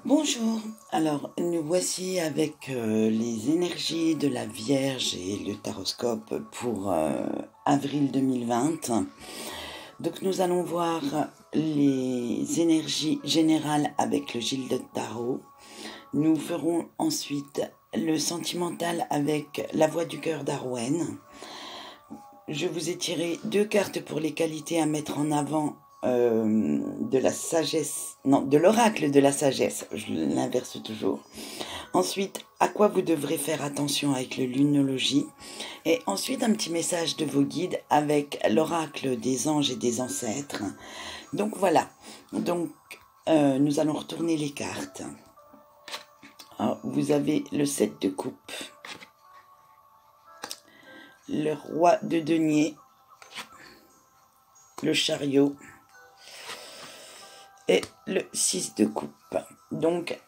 Bonjour, alors nous voici avec les énergies de la Vierge et le taroscope pour avril 2020. Donc nous allons voir les énergies générales avec le Gilles de Tarot. Nous ferons ensuite le sentimental avec la voix du cœur d'Arwen. Je vous ai tiré 2 cartes pour les qualités à mettre en avant de la sagesse, non, de l'oracle de la sagesse, je l'inverse toujours. Ensuite, à quoi vous devrez faire attention avec le lunologie. Et ensuite, un petit message de vos guides avec l'oracle des anges et des ancêtres. Donc voilà, donc nous allons retourner les cartes. Alors, vous avez le 7 de coupe, le roi de denier, le chariot, et le 6 de coupe. Donc,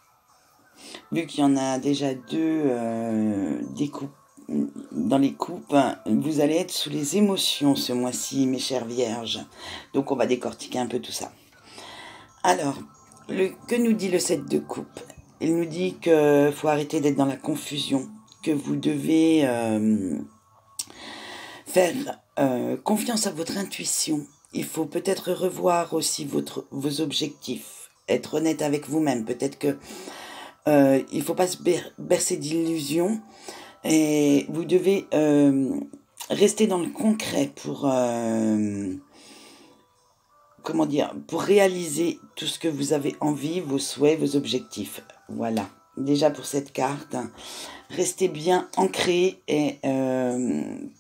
vu qu'il y en a déjà deux des coupes, dans les coupes, vous allez être sous les émotions ce mois-ci, mes chères vierges. Donc, on va décortiquer un peu tout ça. Alors, que nous dit le 7 de coupe? Il nous dit qu'il faut arrêter d'être dans la confusion, que vous devez faire confiance à votre intuition. Il faut peut-être revoir aussi vos objectifs, être honnête avec vous-même. Peut-être que il ne faut pas se bercer d'illusions et vous devez rester dans le concret pour comment dire, pour réaliser tout ce que vous avez envie, vos souhaits, vos objectifs. Voilà. Déjà pour cette carte, restez bien ancré et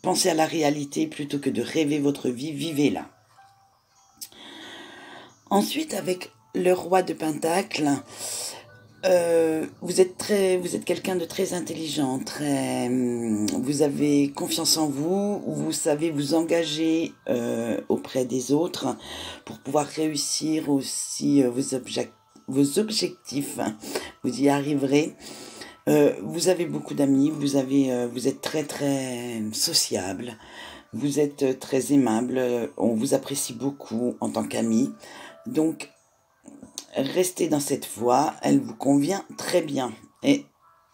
pensez à la réalité plutôt que de rêver votre vie, vivez-la. Ensuite, avec le roi de Pentacle, vous êtes quelqu'un de très intelligent, vous avez confiance en vous, vous savez vous engager auprès des autres pour pouvoir réussir aussi vos objectifs. Vous y arriverez. Vous avez beaucoup d'amis, vous êtes très sociable, vous êtes très aimable, on vous apprécie beaucoup en tant qu'ami. Donc, restez dans cette voie, elle vous convient très bien. Et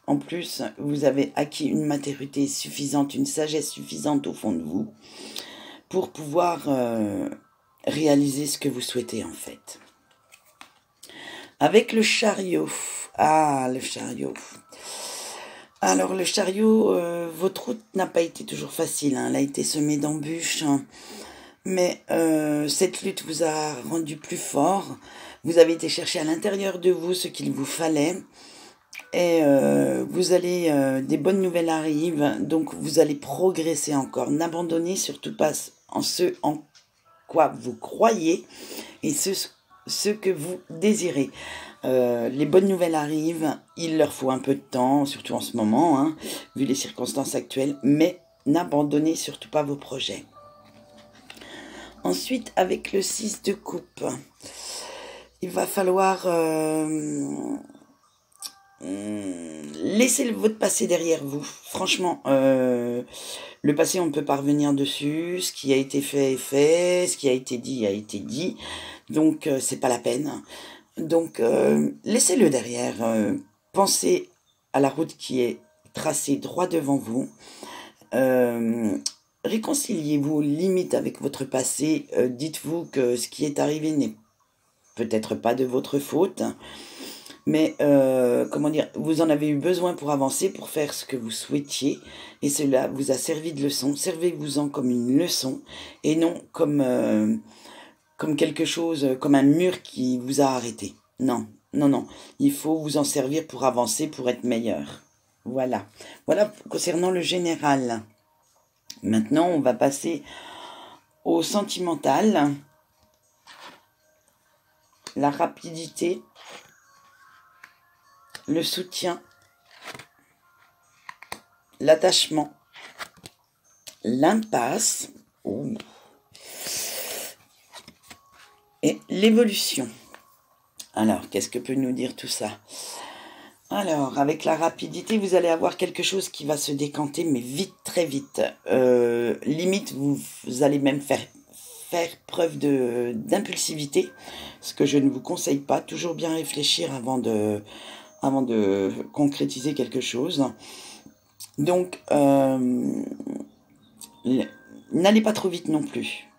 en plus, vous avez acquis une maturité suffisante, une sagesse suffisante au fond de vous pour pouvoir réaliser ce que vous souhaitez en fait. Avec le chariot. Ah, le chariot. Alors le chariot, votre route n'a pas été toujours facile, hein, elle a été semée d'embûches, hein, mais cette lutte vous a rendu plus fort. Vous avez été chercher à l'intérieur de vous ce qu'il vous fallait et des bonnes nouvelles arrivent, donc vous allez progresser encore. N'abandonnez surtout pas en ce en quoi vous croyez et ce que vous désirez. Les bonnes nouvelles arrivent, il leur faut un peu de temps, surtout en ce moment, hein, vu les circonstances actuelles, mais n'abandonnez surtout pas vos projets. Ensuite, avec le 6 de coupe, il va falloir laisser votre passé derrière vous. Franchement, le passé, on ne peut pas revenir dessus. Ce qui a été fait est fait. Ce qui a été dit a été dit. Donc, c'est pas la peine. Donc, laissez-le derrière. Pensez à la route qui est tracée droit devant vous. Réconciliez-vous limite avec votre passé. Dites-vous que ce qui est arrivé n'est peut-être pas de votre faute. Mais, comment dire, vous en avez eu besoin pour avancer, pour faire ce que vous souhaitiez. Et cela vous a servi de leçon. Servez-vous-en comme une leçon et non comme quelque chose, comme un mur qui vous a arrêté. Non. Il faut vous en servir pour avancer, pour être meilleur. Voilà. Voilà concernant le général. Maintenant, on va passer au sentimental. La rapidité. Le soutien. L'attachement. L'impasse. Et l'évolution. Alors, qu'est-ce que peut nous dire tout ça? Alors, avec la rapidité, vous allez avoir quelque chose qui va se décanter, mais vite, très vite. Limite, vous allez même faire faire preuve d'impulsivité, ce que je ne vous conseille pas. Toujours bien réfléchir avant de concrétiser quelque chose. Donc, n'allez pas trop vite non plus.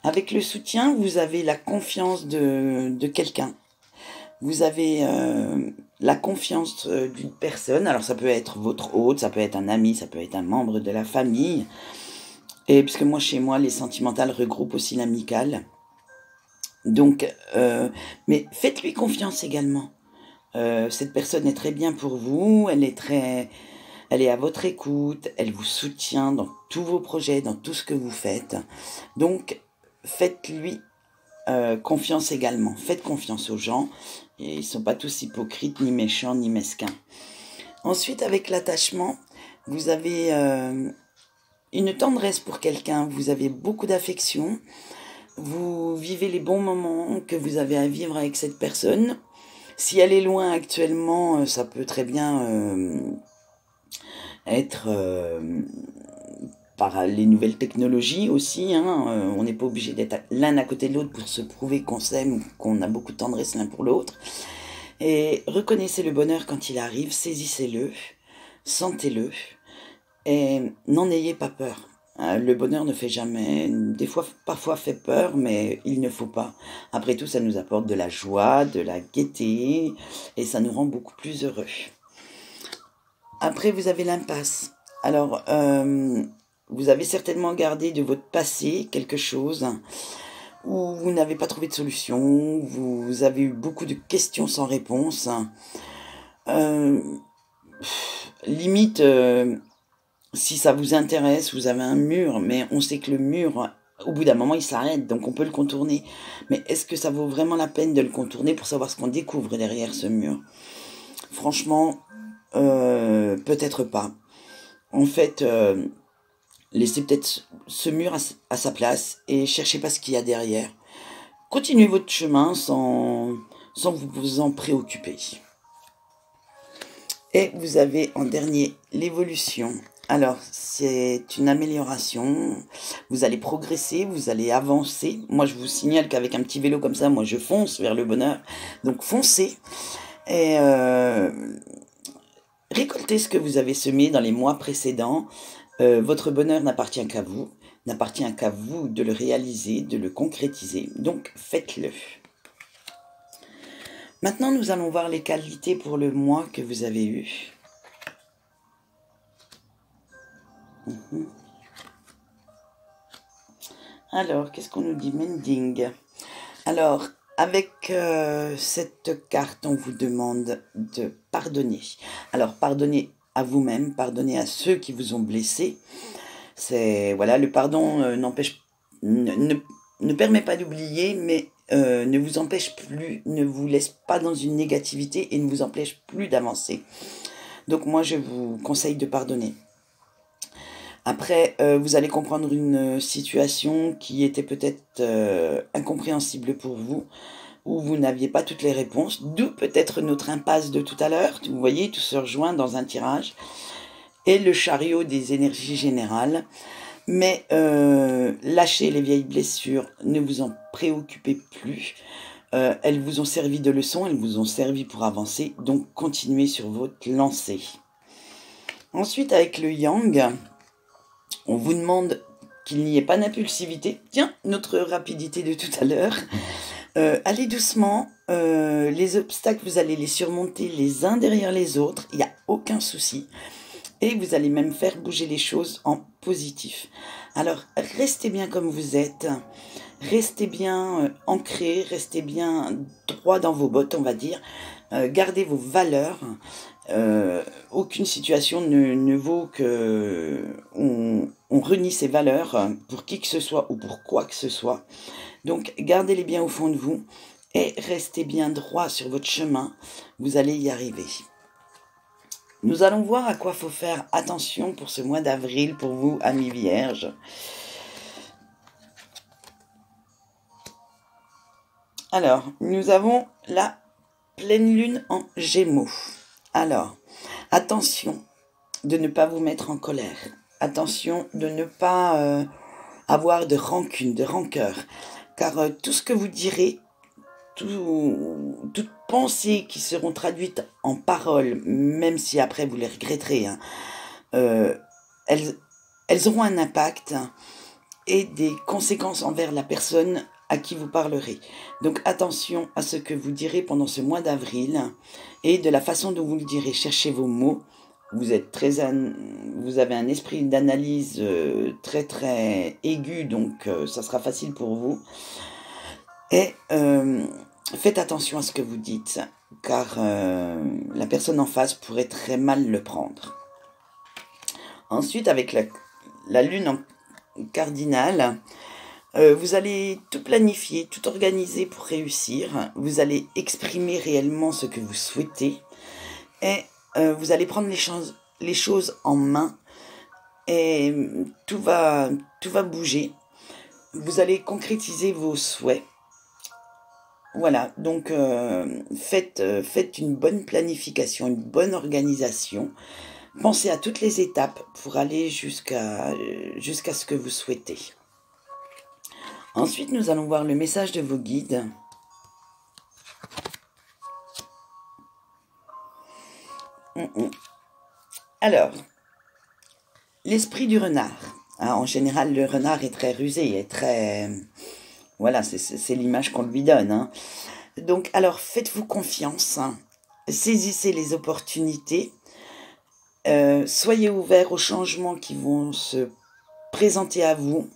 Avec le soutien, vous avez la confiance de quelqu'un. Vous avez la confiance d'une personne. Alors ça peut être votre hôte, ça peut être un ami, ça peut être un membre de la famille. Et puisque moi, chez moi, les sentimentales regroupent aussi l'amical. Donc, mais faites-lui confiance également. Cette personne est très bien pour vous, elle est à votre écoute, elle vous soutient dans tous vos projets, dans tout ce que vous faites. Donc, faites-lui confiance également. Faites confiance aux gens. Et ils ne sont pas tous hypocrites, ni méchants, ni mesquins. Ensuite, avec l'attachement, vous avez une tendresse pour quelqu'un. Vous avez beaucoup d'affection. Vous vivez les bons moments que vous avez à vivre avec cette personne. Si elle est loin actuellement, ça peut très bien être par les nouvelles technologies aussi. On n'est pas obligé d'être l'un à côté de l'autre pour se prouver qu'on s'aime, qu'on a beaucoup de tendresse l'un pour l'autre. Et reconnaissez le bonheur quand il arrive, saisissez-le, sentez-le et n'en ayez pas peur. Le bonheur ne fait jamais, des fois, parfois fait peur, mais il ne faut pas. Après tout, ça nous apporte de la joie, de la gaieté, et ça nous rend beaucoup plus heureux. Après, vous avez l'impasse. Alors, vous avez certainement gardé de votre passé quelque chose où vous n'avez pas trouvé de solution, vous avez eu beaucoup de questions sans réponse. Limite... si ça vous intéresse, vous avez un mur, mais on sait que le mur, au bout d'un moment, il s'arrête, donc on peut le contourner. Mais est-ce que ça vaut vraiment la peine de le contourner pour savoir ce qu'on découvre derrière ce mur? Franchement, peut-être pas. En fait, laissez peut-être ce mur à sa place et cherchez pas ce qu'il y a derrière. Continuez votre chemin sans vous en préoccuper. Et vous avez en dernier l'évolution. Alors, c'est une amélioration, vous allez progresser, vous allez avancer. Moi, je vous signale qu'avec un petit vélo comme ça, moi, je fonce vers le bonheur. Donc, foncez et récoltez ce que vous avez semé dans les mois précédents. Votre bonheur n'appartient qu'à vous de le réaliser, de le concrétiser. Donc, faites-le. Maintenant, nous allons voir les qualités pour le mois que vous avez eu. Alors, qu'est-ce qu'on nous dit, Mending? Alors, avec cette carte, on vous demande de pardonner. Alors, pardonnez à vous-même, pardonnez à ceux qui vous ont blessé. Voilà, le pardon ne permet pas d'oublier, mais ne vous empêche plus, ne vous laisse pas dans une négativité et ne vous empêche plus d'avancer. Donc moi, je vous conseille de pardonner. Après, vous allez comprendre une situation qui était peut-être incompréhensible pour vous, où vous n'aviez pas toutes les réponses, d'où peut-être notre impasse de tout à l'heure. Vous voyez, tout se rejoint dans un tirage. Et le chariot des énergies générales. Mais lâchez les vieilles blessures, ne vous en préoccupez plus. Elles vous ont servi de leçon, elles vous ont servi pour avancer, donc continuez sur votre lancée. Ensuite, avec le yang, on vous demande qu'il n'y ait pas d'impulsivité. Tiens, notre rapidité de tout à l'heure. Allez doucement, les obstacles, vous allez les surmonter les uns derrière les autres, il n'y a aucun souci. Et vous allez même faire bouger les choses en positif. Alors, restez bien comme vous êtes, restez bien ancré, restez bien droit dans vos bottes, on va dire. Gardez vos valeurs. Aucune situation ne vaut que on renie ses valeurs pour qui que ce soit ou pour quoi que ce soit. Donc, gardez-les bien au fond de vous et restez bien droit sur votre chemin. Vous allez y arriver. Nous allons voir à quoi faut faire attention pour ce mois d'avril pour vous, amis vierges. Alors, nous avons la pleine lune en Gémeaux. Alors, attention de ne pas vous mettre en colère. Attention de ne pas avoir de rancune, de rancœur. Car tout ce que vous direz, toutes pensées qui seront traduites en paroles, même si après vous les regretterez, hein, elles auront un impact et des conséquences envers la personne à qui vous parlerez. Donc attention à ce que vous direz pendant ce mois d'avril et de la façon dont vous le direz. Cherchez vos mots. Vous avez un esprit d'analyse très très aigu, donc ça sera facile pour vous. Et faites attention à ce que vous dites, car la personne en face pourrait très mal le prendre. Ensuite, avec la lune en cardinal, vous allez tout planifier, tout organiser pour réussir. Vous allez exprimer réellement ce que vous souhaitez. Et vous allez prendre les choses en main. Et tout va bouger. Vous allez concrétiser vos souhaits. Voilà, donc faites une bonne planification, une bonne organisation. Pensez à toutes les étapes pour aller jusqu'à ce que vous souhaitez. Ensuite, nous allons voir le message de vos guides. Alors, l'esprit du renard. En général, le renard est très rusé, est très... Voilà, c'est l'image qu'on lui donne. Hein. Donc, alors, faites-vous confiance. Hein. Saisissez les opportunités. Soyez ouverts aux changements qui vont se présenter à vous.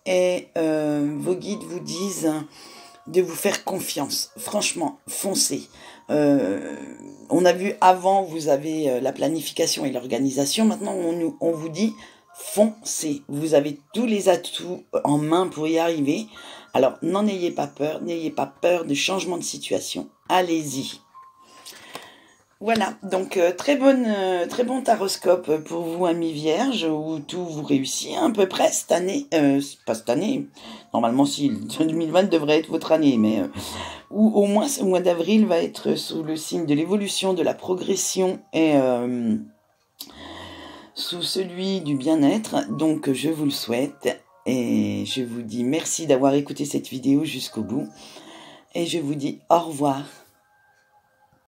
Et vos guides vous disent de vous faire confiance. Franchement, foncez. On a vu avant, vous avez la planification et l'organisation. Maintenant, on vous dit foncez. Vous avez tous les atouts en main pour y arriver. Alors, n'ayez pas peur de changement de situation. Allez-y. Voilà, donc très bon taroscope pour vous, amis vierges, où tout vous réussit à peu près cette année. Pas cette année, normalement si, 2020 devrait être votre année, mais où au moins ce mois d'avril va être sous le signe de l'évolution, de la progression et sous celui du bien-être. Donc je vous le souhaite et je vous dis merci d'avoir écouté cette vidéo jusqu'au bout et je vous dis au revoir.